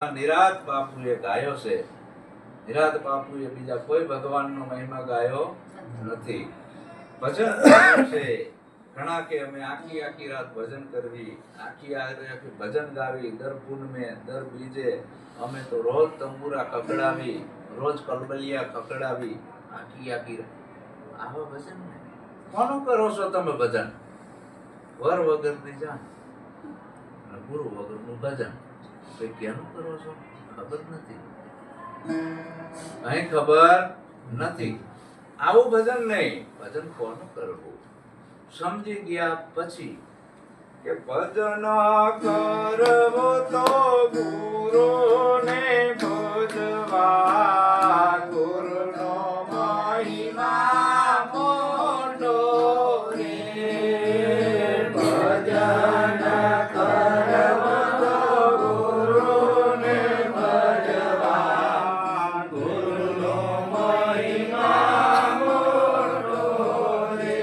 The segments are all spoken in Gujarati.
નિરાત બાપુએ ગાયો છે. નિરાત બાપુએ બીજા કોઈ ભગવાનનો મહિમા ગાયો નથી. ભજન છે ઘણા કે અમે આખી આખી રાત ભજન કરવી, આખી ભજન ગાવી, દર પૂનમે દર બીજે અમે તો રોજ તંબુરા ખકડાવી, રોજ કલબલિયા ખકડાવી, આખી આખી આવા ભજન ને કોનું કરો છો તમે ભજન? વર વગરની જાન અને ગુરુ વગરનું ભજન. કેનું કરો છો ખબર નથી, અહીં ખબર નથી. આવું ભજન નહીં. ભજન કોનું કરવું સમજી ગયા પછી કે ભજન કરવો તો ગુરુને ભજવા, ગુરુનો મહિમા મોટો રે. ભજન કરવો તો ગુરુને ભજવા, ગુરુનો મહિમા મોટો રે.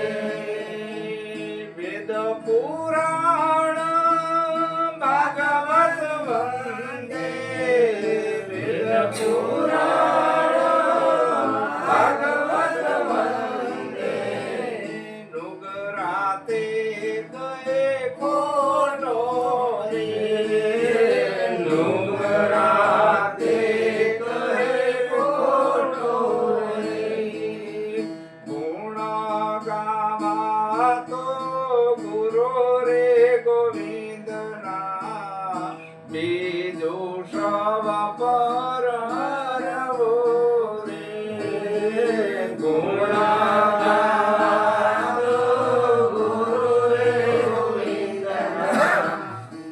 વેદ પુરાણ ભાગવત વંદે, વેદ પુરાણ ભાગવત વંદે, નુગરાતે ગયે ખોટો રે. નુગરાતે ગયે ખોટો રે. ગુણ ગાવા તો ગુરુ રે ગોવિંદના, બીજું સવ પર હરવો રે. ગુણ ગાવા તો ગુરુ રે ગોવિંદના,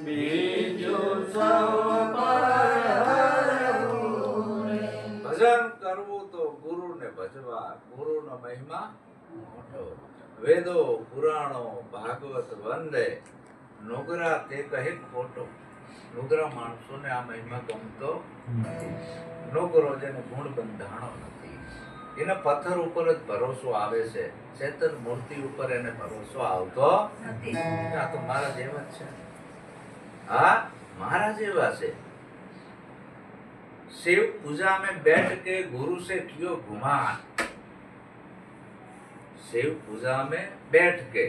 બીજું સવ પર હરવું રે. ભજન કરવું તો ગુરુને ભજવા, ગુરુનો મહિમા મોટો. વેદો પુરાણો ભાગવત વંદે, નુગરા તે કહે ખોટો. નુગરા માણસોને આ મહિમા ગમતો નથી. નુગરો જેને ગુણ બંધાણો નથી, એને પથ્થર ઉપર જ ભરોસો આવે છે, ચેતન મૂર્તિ ઉપર એને ભરોસો આવતો નથી. આ તો મારા જેવા જ છે, હા મારા જેવા છે. शिव पूजा में बैठ के गुरु से कियो गुमान, शिव पूजा में बैठ के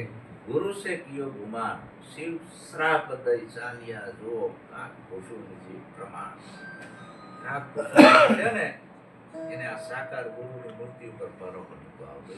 गुरु से कियो गुमान, शिव श्राप दई चालिया जो काक कुसुमजी प्रमाण. કાક કુસુમ છે ને એને આ સાકાર ગુરુની મૂર્તિ ઉપર પરોખ નતો આવતો.